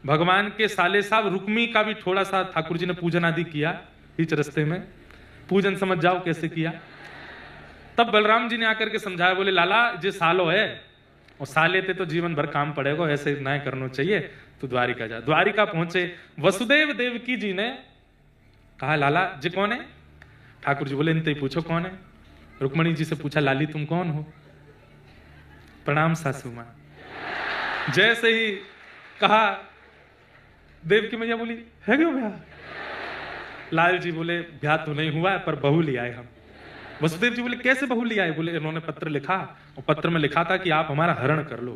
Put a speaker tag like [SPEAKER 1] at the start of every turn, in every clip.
[SPEAKER 1] भगवान के साले साहब रुक्मी का भी थोड़ा सा ठाकुर जी ने पूजन आदि किया बीच रास्ते में। पूजन समझ जाओ कैसे किया। तब बलराम जी ने आकर के समझाया, बोले लाला जे सालो है और साले थे तो जीवन भर काम पड़ेगा, ऐसे ना करना चाहिए, तो द्वारिका जा। द्वारिका पहुंचे, वसुदेव देवकी जी ने कहा लाला जी कौन है? ठाकुर जी बोले इनते ही पूछो कौन है। रुक्मणी जी से पूछा लाली तुम कौन हो? प्रणाम सासू मां। जैसे ही कहा देवकी मैया बोली है क्यों ब्याह? लाल जी बोले ब्याह तो नहीं हुआ है पर बहू ले आए हम। वसुदेव जी बोले कैसे बहू ले आए? बोले इन्होंने पत्र लिखा और पत्र में लिखा था कि आप हमारा हरण कर लो,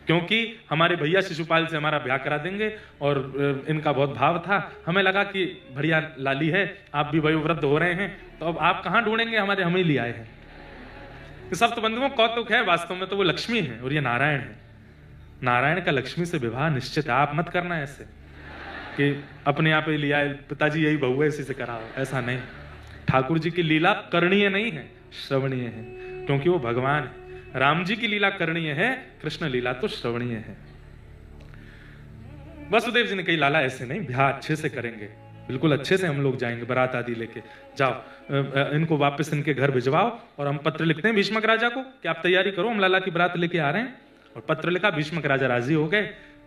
[SPEAKER 1] क्योंकि हमारे भैया शिशुपाल से हमारा ब्याह करा देंगे और इनका बहुत भाव था। हमें लगा कि बढ़िया लाली है, आप भी वयोवृद्ध हो रहे हैं, तो अब आप कहां ढूंढेंगे, हमारे हम ही ले आए हैं। सप्त बंधुओं कौतुक है, वास्तव में तो वो लक्ष्मी है और ये नारायण है। नारायण का लक्ष्मी से विवाह निश्चित है। आप मत करना ऐसे कि अपने आप ही लिया है, पिताजी यही बहू है इसी से कराओ, ऐसा नहीं। ठाकुर जी की लीला करणीय नहीं है, श्रवणीय है, क्योंकि वो भगवान है। राम जी की लीला करणीय है, कृष्ण लीला तो श्रवणीय है। वसुदेव जी ने कही लाला ऐसे नहीं, ब्याह अच्छे से करेंगे, बिल्कुल अच्छे से हम लोग जाएंगे, बारात आदि लेके जाओ, इनको वापस इनके घर भिजवाओ और हम पत्र लिखते हैं भीष्मक राजा को कि आप तैयारी करो, हम लाला की बारात लेके आ रहे हैं। और पत्र लिखा, भीष्मक राजा राजी हो गए।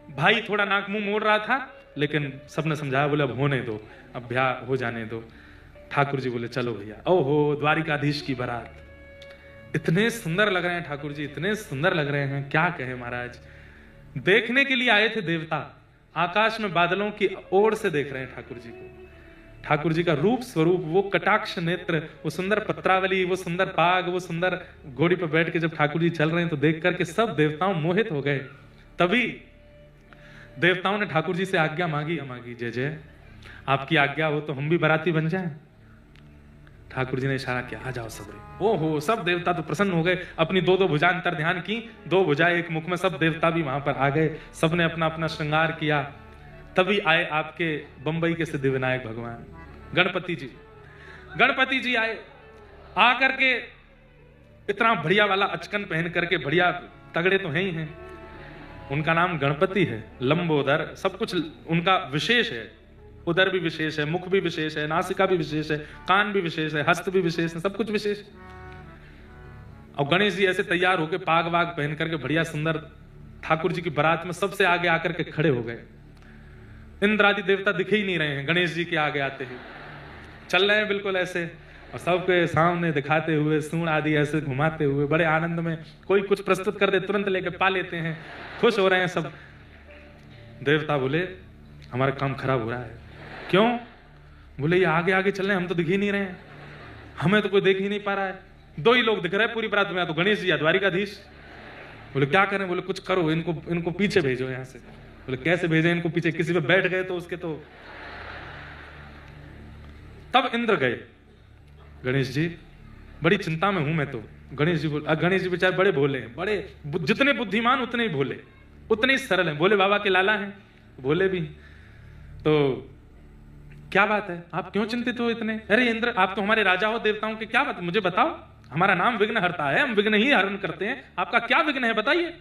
[SPEAKER 1] भाई थोड़ा नाक मुंह मोड़ रहा था, लेकिन सबने समझाया, बोले अब होने दो, अब ब्याह हो जाने दो। ठाकुर जी बोले चलो भैया। ओहो द्वारिकाधीश की बारात, इतने सुंदर लग रहे हैं ठाकुर जी, इतने सुंदर लग रहे हैं, क्या कहे महाराज। देखने के लिए आए थे देवता, आकाश में बादलों की ओर से देख रहे हैं ठाकुर जी को। ठाकुर जी का रूप स्वरूप, वो कटाक्ष नेत्र, वो सुंदर पत्रावली, वो सुंदर पाग, वो सुंदर घोड़ी पर बैठ के जब ठाकुर जी चल रहे हैं तो देख करके सब देवताओं मोहित हो गए। तभी देवताओं ने ठाकुर जी से आज्ञा मांगी, मांगी जय जय आपकी आज्ञा हो तो हम भी बाराती बन जाएं। ठाकुर जी ने इशारा किया आ जाओ सबरे। ओहो सब देवता तो प्रसन्न हो गए, अपनी दो दो भुजा अंतर ध्यान की, दो भुजाएं एक मुख में, सब देवता भी वहां पर आ गए, सबने अपना अपना श्रृंगार किया। तभी आए आपके बंबई के सिद्धि विनायक भगवान गणपति जी। गणपति जी आए, आकर के इतना बढ़िया वाला अचकन पहन करके, बढ़िया तगड़े तो हैं ही हैं। उनका नाम गणपति है, लंबोदर, सब कुछ उनका विशेष है, उदर भी विशेष है, मुख भी विशेष है, नासिका भी विशेष है, कान भी विशेष है, हस्त भी विशेष है, सब कुछ विशेष। और गणेश जी ऐसे तैयार होकर पाग वाग पहन करके बढ़िया सुंदर ठाकुर जी की बारात में सबसे आगे आकर के खड़े हो गए। इंद्र आदि देवता दिखे ही नहीं रहे हैं, गणेश जी के आगे आते ही चल रहे हैं बिल्कुल ऐसे, और सबके सामने दिखाते हुए सूंड आदि ऐसे घुमाते हुए बड़े आनंद में, कोई कुछ प्रस्तुत कर दे तुरंत लेके पा लेते हैं, खुश हो रहे हैं सब। देवता बोले हमारा काम खराब हो रहा है। क्यों? बोले ये आगे आगे चल रहे हैं, हम तो दिख ही नहीं रहे हैं, हमें तो कोई देख ही नहीं पा रहा है, दो ही लोग दिख रहे हैं पूरी बारात में, तो गणेश जी या द्वारिकाधीश। बोले क्या करें? बोले कुछ करो, इनको पीछे भेजो यहां से। बोले कैसे भेजे इनको पीछे? किसी पे बैठ गए तो उसके तो। तब इंद्र गए, गणेश जी बड़ी चिंता में हूं मैं तो। गणेश जी बोले, गणेश जी बेचारे बड़े भोले हैं, बड़े जितने बुद्धिमान उतने ही भोले, उतने ही सरल हैं, भोले बाबा के लाला हैं, भोले भी। तो क्या बात है, आप क्यों चिंतित हो इतने? अरे इंद्र आप तो हमारे राजा हो देवताओं के, क्या बात मुझे बताओ, हमारा नाम विघ्न हरता है, हम विघ्न ही हरण करते हैं, आपका क्या विघ्न है बताइए।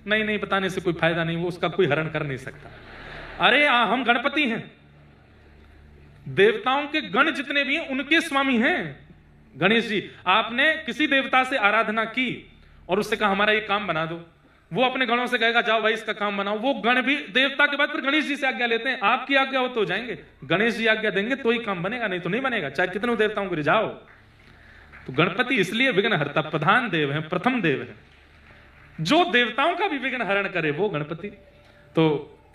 [SPEAKER 1] नहीं नहीं बताने से कोई फायदा नहीं, वो उसका कोई हरण कर नहीं सकता। अरे हम गणपति हैं, देवताओं के गण जितने भी हैं उनके स्वामी हैं गणेश जी। आपने किसी देवता से आराधना की और उससे कहा हमारा ये काम बना दो, वो अपने गणों से कहेगा जाओ भाई इसका काम बनाओ, वो गण भी देवता के बाद फिर गणेश जी से आज्ञा लेते हैं, आपकी आज्ञा हो तो जाएंगे, गणेश जी आज्ञा देंगे तो ही काम बनेगा, नहीं तो नहीं बनेगा, चाहे कितने देवताओं को रिझाओ। तो गणपति इसलिए विघ्न हरता, प्रधान देव है, प्रथम देव है, जो देवताओं का भी विघ्न हरण करे वो गणपति। तो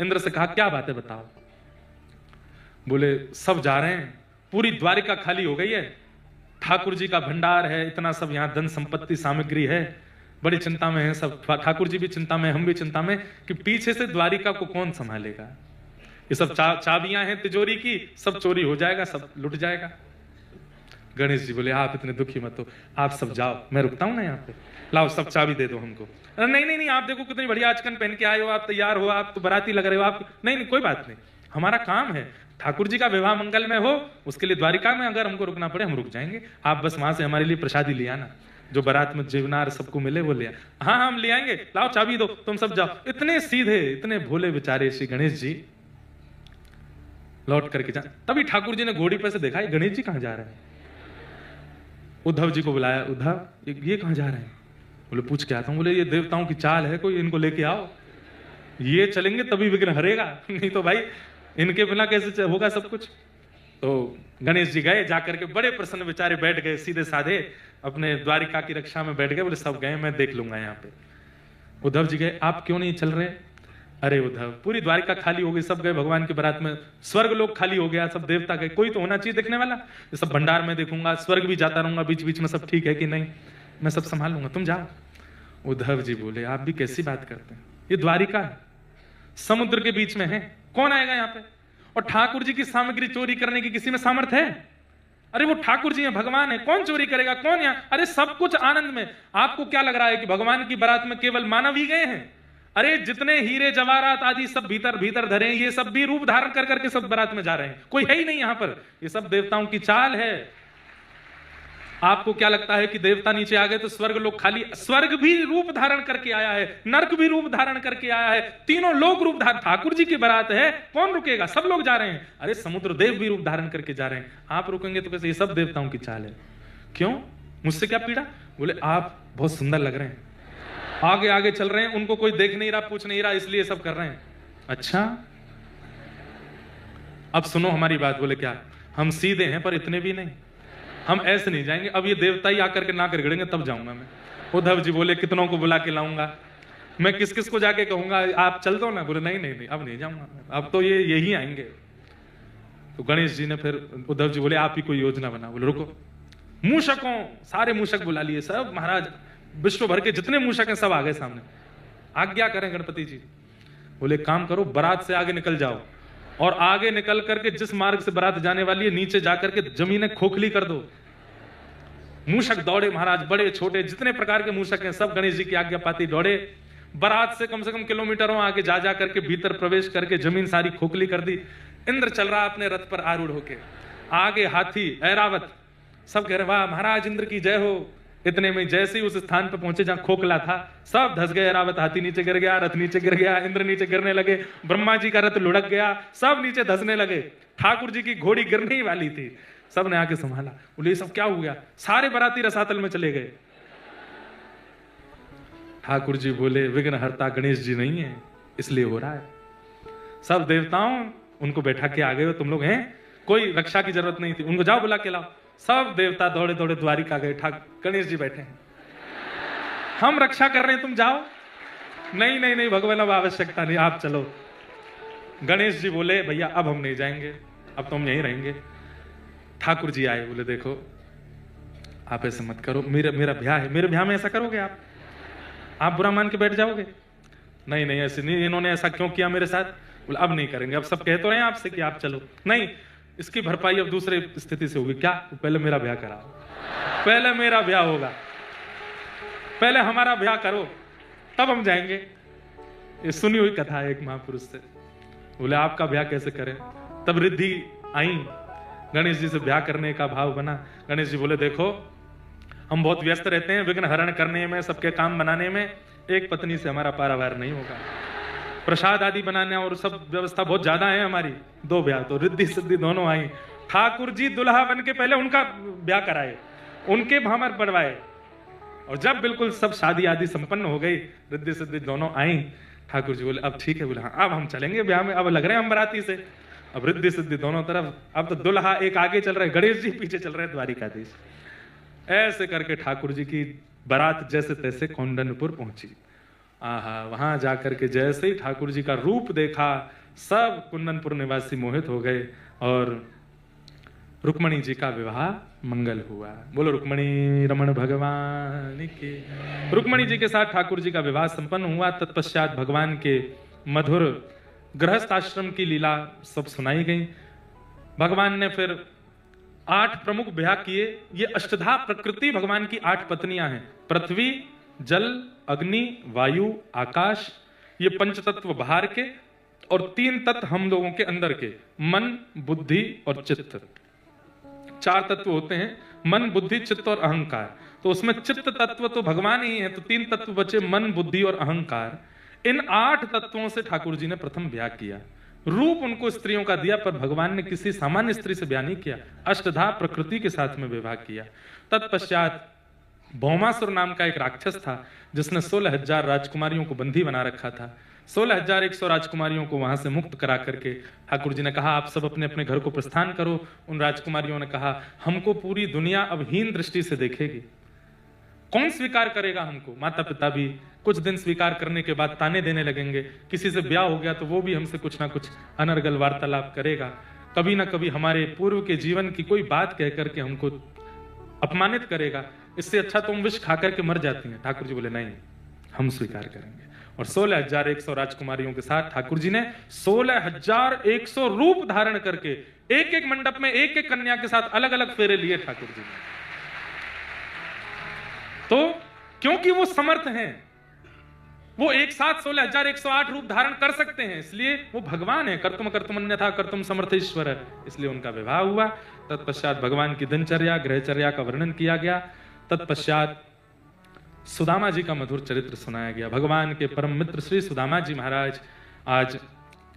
[SPEAKER 1] इंद्र से कहा क्या बात है बताओ। बोले सब जा रहे हैं, पूरी द्वारिका खाली हो गई है, ठाकुर जी का भंडार है, इतना सब यहाँ धन संपत्ति सामग्री है, बड़ी चिंता में है सब, ठाकुर जी भी चिंता में, हम भी चिंता में कि पीछे से द्वारिका को कौन संभालेगा। ये सब चाबियां हैं तिजोरी की, सब चोरी हो जाएगा, सब लुट जाएगा। गणेश जी बोले आप इतने दुखी मत हो, आप सब जाओ, मैं रुकता हूं ना यहाँ पे, लाओ सब चाबी दे दो हमको। नहीं नहीं नहीं आप देखो कितनी बढ़िया आचकन पहन के आए हो, आप तैयार हो, आप तो बाराती लग रहे हो, आप नहीं नहीं कोई बात नहीं, हमारा काम है ठाकुर जी का विवाह मंगल में हो, उसके लिए द्वारिका में अगर हमको रुकना पड़े हम रुक जाएंगे, आप बस वहां से हमारे लिए प्रसादी ले आना। जो बारात में जीवनार सबको मिले वो ले आए। हाँ हम ले आएंगे, लाओ चाबी दो, तुम सब जाओ। इतने सीधे, इतने भोले बेचारे श्री गणेश जी लौट करके जा। तभी ठाकुर जी ने घोड़ी पर से देखा ये गणेश जी कहां जा रहे हैं। उद्धव जी को बुलाया, उद्धव ये कहां जा रहे हैं? बोले पूछ के आता हूं। बोले ये देवताओं की चाल है कोई, इनको लेके आओ, ये चलेंगे तभी विघ्न हरेगा, नहीं तो भाई इनके बिना कैसे होगा सब कुछ। तो गणेश जी गए, जाकर के बड़े प्रसन्न बेचारे बैठ गए, सीधे साधे अपने द्वारिका की रक्षा में बैठ गए। बोले सब गए, मैं देख लूंगा यहाँ पे। उद्धव जी गए, आप क्यों नहीं चल रहे? अरे उद्धव पूरी द्वारिका खाली हो गई, सब गए भगवान की बारात में, स्वर्ग लोग खाली हो गया, सब देवता गए, कोई तो होना चाहिए देखने वाला। ये सब भंडार में देखूंगा, स्वर्ग भी जाता रहूंगा बीच बीच में, सब ठीक है कि नहीं, मैं सब संभाल लूंगा, तुम जाओ। उद्धव जी बोले आप भी कैसी बात करते हैं, ये द्वारिका है, समुद्र के बीच में है, कौन आएगा यहाँ पे? और ठाकुर जी की सामग्री चोरी करने की किसी में सामर्थ्य है? अरे वो ठाकुर जी हैं, भगवान है, कौन चोरी करेगा, कौन यहाँ? अरे सब कुछ आनंद में। आपको क्या लग रहा है कि भगवान की बारात में केवल मानव ही गए हैं? अरे जितने हीरे जवाहरात आदि सब भीतर भीतर धरे हैं, ये सब भी रूप धारण कर करके सब बारात में जा रहे हैं, कोई है ही नहीं यहाँ पर, ये सब देवताओं की चाल है। आपको क्या लगता है कि देवता नीचे आ गए तो स्वर्ग लोग खाली? स्वर्ग भी रूप धारण करके आया है, नरक भी रूप धारण करके आया है, तीनों लोग रूप धारण। ठाकुर जी की बारात है, कौन रुकेगा? सब लोग जा रहे हैं। अरे समुद्र देव भी रूप धारण करके जा रहे हैं, आप रुकेंगे तो कैसे? ये सब देवताओं की चाल है। क्यों, मुझसे क्या पीड़ा? बोले आप बहुत सुंदर लग रहे हैं, आगे आगे चल रहे हैं, उनको कोई देख नहीं रहा, पूछ नहीं रहा, इसलिए सब कर रहे हैं। अच्छा अब सुनो हमारी बात। बोले क्या? हम सीधे हैं पर इतने भी नहीं, हम ऐसे नहीं जाएंगे, अब ये देवता ही आकर के ना कर गिड़ेंगे तब जाऊंगा मैं। उद्धव जी बोले कितनों को बुला के लाऊंगा, मैं किस किस को जाके कहूंगा आप चल दो ना? बोले नहीं नहीं नहीं, अब नहीं जाऊंगा, अब तो ये यही आएंगे। तो गणेश जी ने फिर, उद्धव जी बोले आप ही कोई योजना बना। बोले रुको, मूषकों, सारे मूषक बुला लिए, सब महाराज विश्व भर के जितने मूषक हैं सब आ गए सामने। आज्ञा करें गणपति जी। बोले काम करो, बारात से आगे निकल जाओ और आगे निकल करके जिस मार्ग से बारात जाने वाली है नीचे जाकर के जमीनें खोखली कर दो। मूषक दौड़े महाराज, बड़े छोटे जितने प्रकार के मूषक हैं सब गणेश जी की आज्ञा पाती दौड़े। बारात से कम किलोमीटरों आगे जा जा करके भीतर प्रवेश करके जमीन सारी खोखली कर दी। इंद्र चल रहा अपने रथ पर आरूढ़ होके, आगे हाथी ऐरावत, सब कह रहे वाह महाराज इंद्र की जय हो। इतने में जैसे ही उस स्थान पर पहुंचे जहां खोखला था, सब धस गए। ऐरावत हाथी नीचे गिर गया, रथ नीचे गिर गया, इंद्र नीचे गिरने लगे, ब्रह्मा जी का रथ लुढ़क गया, सब नीचे धसने लगे। ठाकुर जी की घोड़ी गिरने ही वाली थी, सब ने आके संभाला। बोले ये सब क्या हो गया? सारे बाराती रसातल में चले गए। ठाकुर जी बोले विघ्न हरता गणेश जी नहीं है, इसलिए हो रहा है। सब देवताओं उनको बैठा के आ गए हो तुम लोग हैं, कोई रक्षा की जरूरत नहीं थी, उनको जाओ बुला के लाओ। सब देवता दौड़े दौड़े द्वारिका गए, गणेश जी बैठे हैं, हम रक्षा कर रहे हैं, तुम जाओ। नहीं नहीं नहीं भगवान अब आवश्यकता नहीं, आप चलो। गणेश जी बोले भैया अब हम नहीं जाएंगे, अब तो हम यहीं रहेंगे। ठाकुर जी आए, बोले देखो आप ऐसे मत करो, मेरा ब्याह है, मेरे ब्याह में ऐसा करोगे आप बुरा मान के बैठ जाओगे? नहीं नहीं ऐसे नहीं, इन्होंने ऐसा क्यों किया मेरे साथ? बोले अब नहीं करेंगे, अब सब कह तो रहे हैं आपसे कि आप चलो। नहीं, इसकी भरपाई अब दूसरे स्थिति से होगी। क्या? पहले मेरा ब्याह कराओ, पहले मेरा ब्याह होगा, पहले हमारा ब्याह करो तब हम जाएंगे। ये सुनी हुई कथा है एक महापुरुष से। बोले आपका ब्याह कैसे करें? तब रिद्धि आई, गणेश जी से ब्याह करने का भाव बना। गणेश जी बोले देखो हम बहुत व्यस्त रहते हैं विघ्न हरण करने में, सबके काम बनाने में, एक पत्नी से हमारा पारावार नहीं होगा। प्रसाद आदि बनाने और सब व्यवस्था बहुत ज्यादा है हमारी, 2 ब्याह। तो रिद्धि सिद्धि दोनों आई। ठाकुर जी दुल्हा बन के पहले उनका ब्याह कराए, उनके भामर बढ़वाए, और जब बिल्कुल सब शादी आदि संपन्न हो गई, रिद्धि सिद्धि दोनों आई। ठाकुर जी बोले अब ठीक है, बोले हाँ अब हम चलेंगे ब्याह में, अब लग रहे हैं हम बाराती से। अब रिद्धि सिद्धि दोनों तरफ, अब तो दुल्हा एक आगे चल रहे, गणेश जी पीछे चल रहे, द्वारिकाधीश। ऐसे करके ठाकुर जी की बारात जैसे तैसे कौंडनपुर पहुंची। आहा, वहां जाकर के जैसे ही ठाकुर जी का रूप देखा, सब कुंदनपुर निवासी मोहित हो गए और रुक्मणी जी का विवाह मंगल हुआ। बोलो रुक्मणी रमण भगवान की। रुक्मणी जी के साथ ठाकुर जी का विवाह संपन्न हुआ। तत्पश्चात भगवान के मधुर गृहस्थ आश्रम की लीला सब सुनाई गई। भगवान ने फिर 8 प्रमुख ब्याह किए। ये अष्टधा प्रकृति भगवान की 8 पत्नियां हैं। पृथ्वी, जल, अग्नि, वायु, आकाश, ये पंचतत्व बाहर के और 3 तत्व हम लोगों के अंदर के, मन, बुद्धि और चित्त। 4 तत्व होते हैं मन, बुद्धि, चित्त और अहंकार। तो उसमें चित्त तत्व तो भगवान ही है, तो 3 तत्व बचे, मन, बुद्धि और अहंकार। इन 8 तत्वों से ठाकुर जी ने प्रथम ब्याह किया। रूप उनको स्त्रियों का दिया, पर भगवान ने किसी सामान्य स्त्री से ब्याह नहीं किया, अष्टधा प्रकृति के साथ में विवाह किया। तत्पश्चात भौमासुर नाम का एक राक्षस था, जिसने 16,000 राजकुमारियों को बंदी बना रखा था। 16,100 राजकुमारियों को वहां से मुक्त करा करके ठाकुर जी ने कहा, आप सब अपने अपने घर को प्रस्थान करो। उन राजकुमारियों ने कहा, हमको पूरी दुनिया अब हीन दृष्टि से देखेगी, कौन स्वीकार करेगा हमको? माता पिता भी कुछ दिन स्वीकार करने के बाद ताने देने लगेंगे। किसी से ब्याह हो गया तो वो भी हमसे कुछ ना कुछ अनर्गल वार्तालाप करेगा, कभी ना कभी हमारे पूर्व के जीवन की कोई बात कह करके हमको अपमानित करेगा। इससे अच्छा तुम विष खा करके मर जाती हैं। ठाकुर जी बोले, नहीं, हम स्वीकार करेंगे। और 16,100 राजकुमारियों के साथ ठाकुर जी ने 16,100 रूप धारण करके एक एक मंडप में एक एक कन्या के साथ अलग अलग फेरे लिए ठाकुर जी ने। तो क्योंकि वो समर्थ हैं, वो एक साथ 16,108 रूप धारण कर सकते हैं, इसलिए वो भगवान है। कर्तुम कर्तुम अन्यथा कर्तुम समर्थ ईश्वर है, इसलिए उनका विवाह हुआ। तत्पश्चात भगवान की दिनचर्या, ग्रहचर्या का वर्णन किया गया। तत्पश्चात सुदामा जी का मधुर चरित्र सुनाया गया। भगवान के परम मित्र श्री सुदामा जी महाराज आज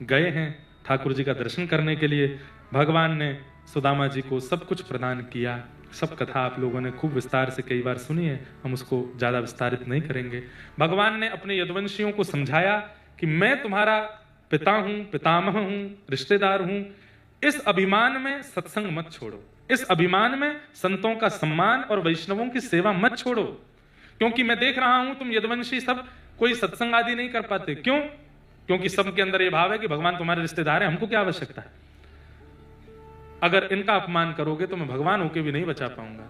[SPEAKER 1] गए हैं ठाकुर जी का दर्शन करने के लिए। भगवान ने सुदामा जी को सब कुछ प्रदान किया। सब कथा आप लोगों ने खूब विस्तार से कई बार सुनी है, हम उसको ज्यादा विस्तारित नहीं करेंगे। भगवान ने अपने यदुवंशियों को समझाया कि मैं तुम्हारा पिता हूं, पितामह हूं, रिश्तेदार हूं। इस अभिमान में सत्संग मत छोड़ो, इस अभिमान में संतों का सम्मान और वैष्णवों की सेवा मत छोड़ो। क्योंकि मैं देख रहा हूं तुम यदुवंशी सब कोई सत्संग आदि नहीं कर पाते। क्यों? क्योंकि सबके अंदर यह भाव है कि भगवान तुम्हारे रिश्तेदार है, हमको क्या आवश्यकता है। अगर इनका अपमान करोगे तो मैं भगवान होके भी नहीं बचा पाऊंगा।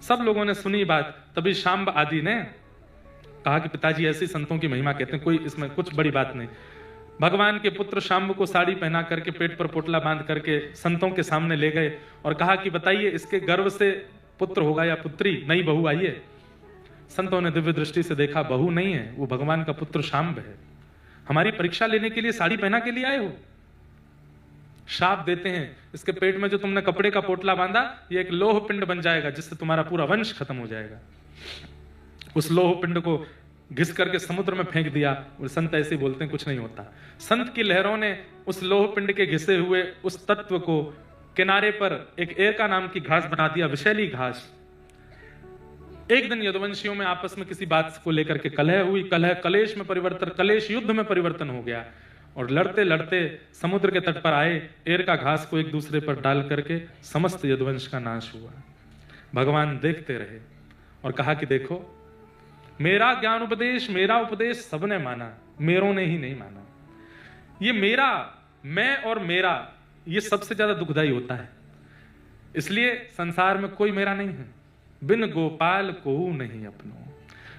[SPEAKER 1] सब लोगों ने सुनी बात। तभी शांब आदि ने कहा कि पिताजी ऐसी संतों की महिमा कहते हैं, कोई इसमें कुछ बड़ी बात नहीं। भगवान के पुत्र शांब को साड़ी पहना करके पेट पर पोटला बांध करके संतों के सामने ले गए और कहा कि बताइए इसके गर्भ से पुत्र होगा या पुत्री, नई बहू आई है। संतों ने दिव्य दृष्टि से देखा, बहू नहीं है, वो भगवान का पुत्र शांब है। हमारी परीक्षा लेने के लिए साड़ी पहना के लिए आए हो? शाप देते हैं, इसके पेट में जो तुमने कपड़े का पोटला बांधा, ये एक लोह पिंड बन जाएगा जिससे तुम्हारा पूरा वंश खत्म हो जाएगा। उस लोह पिंड को घिस करके समुद्र में फेंक दिया। और संत ऐसे बोलते हैं, कुछ नहीं होता। संत की लहरों ने उस लोह पिंड के घिसे हुए उस तत्व को किनारे पर एक एरका नाम की घास बना दिया, विषैली घास। एक दिन यदुवंशियों में आपस में किसी बात को लेकर के कलह हुई। कलह कलेश में परिवर्तन, कलेश युद्ध में परिवर्तन हो गया और लड़ते लड़ते समुद्र के तट पर आए। एरका घास को एक दूसरे पर डाल करके समस्त यदुवंश का नाश हुआ। भगवान देखते रहे और कहा कि देखो, मेरा ज्ञान उपदेश, मेरा उपदेश सबने माना, मेरों ने ही नहीं माना। ये मेरा, मैं और मेरा, ये सबसे ज्यादा दुखदाई होता है। इसलिए संसार में कोई मेरा नहीं है, बिन गोपाल को नहीं अपनो।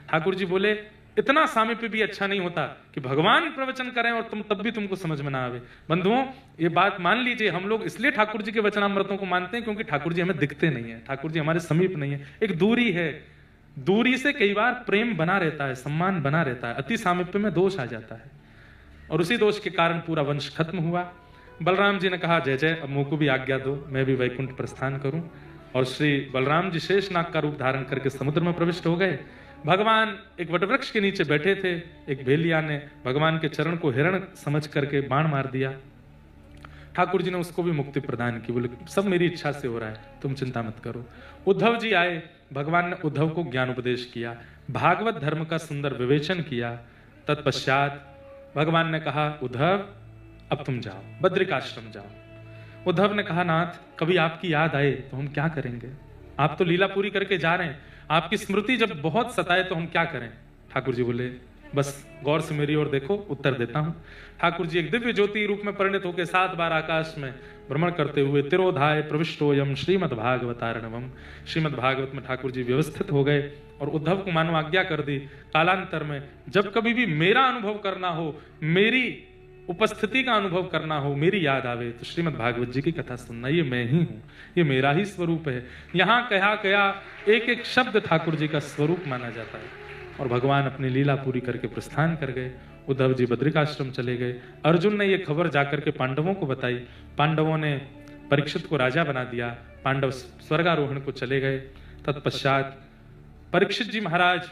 [SPEAKER 1] ठाकुर जी बोले, इतना सामीप्य भी अच्छा नहीं होता कि भगवान प्रवचन करें और तब भी तुमको समझ में ना आवे। बंधुओं, ये बात मान लीजिए, हम लोग इसलिए ठाकुर जी के वचनामृतों को मानते हैं क्योंकि ठाकुर जी हमें दिखते नहीं है, ठाकुर जी हमारे समीप नहीं है। एक दूरी है, दूरी से कई बार प्रेम बना रहता है, सम्मान बना रहता है। अति सामीप्य में दोष आ जाता है और उसी दोष के कारण पूरा वंश खत्म हुआ। बलराम जी ने कहा, जय जय, अब मुझको भी आज्ञा दो, मैं भी वैकुंठ प्रस्थान करूं। और श्री बलराम जी शेषनाग का रूप धारण करके समुद्र में प्रविष्ट हो गए। भगवान एक वटवृक्ष के नीचे बैठे थे। एक भेलिया ने भगवान के चरण को हिरण समझ करके बाण मार दिया। ठाकुर जी ने उसको भी मुक्ति प्रदान की। बोले, सब मेरी इच्छा से हो रहा है, तुम चिंता मत करो। उद्धव जी आए, भगवान ने उद्धव को ज्ञान उपदेश किया, भागवत धर्म का सुंदर विवेचन किया। तत्पश्चात भगवान ने कहा, उद्धव अब तुम जाओ, बद्रिकाश्रम जाओ। उद्धव ने कहा, नाथ, कभी आपकी याद आए तो हम क्या करेंगे? आप तो लीला पूरी करके जा रहे हैं, आपकी स्मृति जब बहुत सताए तो हम क्या करें? ठाकुर जी बोले, बस गौर से मेरी ओर देखो, उत्तर देता हूं। ठाकुर जी एक दिव्य ज्योति रूप में परिणत होकर 7 बार आकाश में भ्रमण करते हुए तिरोधाय प्रविष्टोयम श्रीमद् भागवतारणवम, श्रीमद् भागवत में ठाकुर जी व्यवस्थित हो गए और उद्धव को मानो आज्ञा कर दी। कालांतर में जब कभी भी मेरा अनुभव करना हो, मेरी उपस्थिति का अनुभव करना हो, मेरी याद आवे, तो श्रीमद् भागवत जी की कथा सुनना। ये मैं ही हूं, ये मेरा ही स्वरूप है। यहाँ कहा गया एक एक शब्द ठाकुर जी का स्वरूप माना जाता है। और भगवान अपनी लीला पूरी करके प्रस्थान कर गए। उद्धव जी बद्रिकाश्रम चले गए। अर्जुन ने यह खबर जाकर के पांडवों को बताई। पांडवों ने परीक्षित को राजा बना दिया। पांडव स्वर्गारोहण को चले गए। तत्पश्चात परीक्षित जी महाराज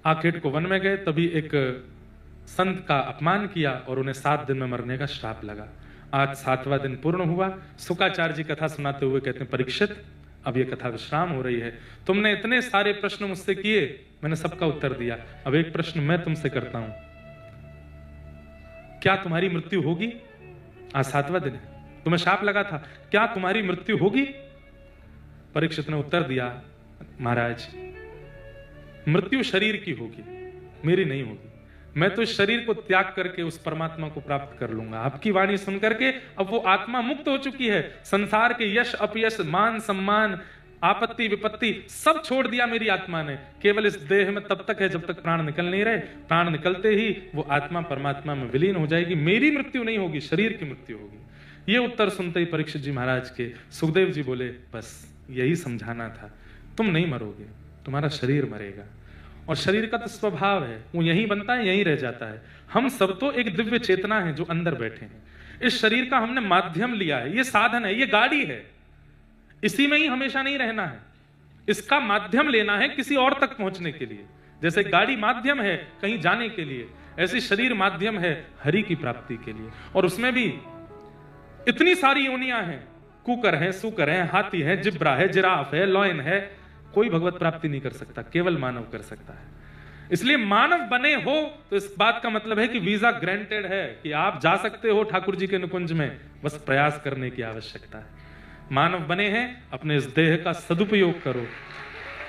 [SPEAKER 1] आखेट को वन में गए, तभी एक संत का अपमान किया और उन्हें 7 दिन में मरने का श्राप लगा। आज 7वां दिन पूर्ण हुआ। शुकाचार्य जी कथा सुनाते हुए कहते हैं, परीक्षित अब ये कथा विश्राम हो रही है। तुमने इतने सारे प्रश्न मुझसे किए, मैंने सबका उत्तर दिया। अब एक प्रश्न मैं तुमसे करता हूं, क्या तुम्हारी मृत्यु होगी? आज 7वां दिन है, तुम्हें शाप लगा था, क्या तुम्हारी मृत्यु होगी? परीक्षित ने उत्तर दिया, महाराज मृत्यु शरीर की होगी, मेरी नहीं होगी। मैं तो इस शरीर को त्याग करके उस परमात्मा को प्राप्त कर लूंगा। आपकी वाणी सुन करके अब वो आत्मा मुक्त हो चुकी है। संसार के यश अपयश, मान सम्मान, आपत्ति विपत्ति सब छोड़ दिया मेरी आत्मा ने। केवल इस देह में तब तक है जब तक प्राण निकल नहीं रहे। प्राण निकलते ही वो आत्मा परमात्मा में विलीन हो जाएगी। मेरी मृत्यु नहीं होगी, शरीर की मृत्यु होगी। ये उत्तर सुनते ही परीक्षित जी महाराज के सुखदेव जी बोले, बस यही समझाना था, तुम नहीं मरोगे, तुम्हारा शरीर मरेगा। और शरीर का तो स्वभाव है, वो यहीं बनता है, यहीं रह जाता है। हम सब तो एक दिव्य चेतना है जो अंदर बैठे हैं। इस शरीर का हमने माध्यम लिया है, ये साधन है, ये गाड़ी है, इसी में ही हमेशा नहीं रहना है। इसका माध्यम लेना है किसी और तक पहुंचने के लिए। जैसे गाड़ी माध्यम है कहीं जाने के लिए, ऐसी शरीर माध्यम है हरि की प्राप्ति के लिए। और उसमें भी इतनी सारी योनियां हैं, कुकर है, सुकर है, हाथी है, जिब्रा है, जिराफ है, लॉयन है। कोई भगवत प्राप्ति नहीं कर सकता, केवल मानव कर सकता है। इसलिए मानव बने हो तो इस बात का मतलब है कि वीजा ग्रांटेड है, कि आप जा सकते हो ठाकुर जी के निकुंज में, बस प्रयास करने की आवश्यकता है। मानव बने हैं, अपने इस देह का सदुपयोग करो।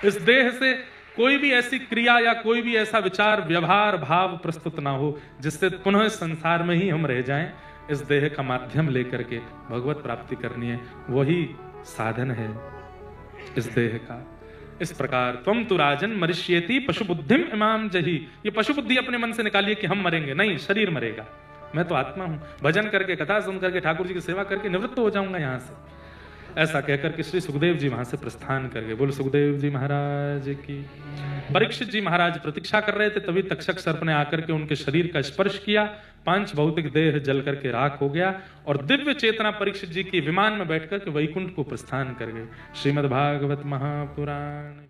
[SPEAKER 1] इस देह से कोई भी ऐसी क्रिया या कोई भी ऐसा विचार, व्यवहार, भाव प्रस्तुत ना हो जिससे पुनः इस संसार में ही हम रह जाएं। इस देह का माध्यम लेकर के भगवत प्राप्ति करनी है, वही साधन है इस देह का। इस प्रकार त्वम तु राजन मरिष्येति पशु बुद्धिम इमाम जही। ये पशु बुद्धि अपने मन से निकालिए कि हम मरेंगे, नहीं, शरीर मरेगा। मैं तो आत्मा हूं, भजन करके, कथा सुन करके, ठाकुर जी की सेवा करके निवृत्त हो जाऊंगा यहां से। ऐसा कहकर के श्री सुखदेव जी वहां से प्रस्थान कर गए। बोल सुखदेव जी महाराज की। परीक्षित जी महाराज प्रतीक्षा कर रहे थे, तभी तक्षक सर्प ने आकर के उनके शरीर का स्पर्श किया। पांच भौतिक देह जल करके राख हो गया और दिव्य चेतना परीक्षित जी की विमान में बैठकर के वैकुंठ को प्रस्थान कर गए। श्रीमद् भागवत महापुराण।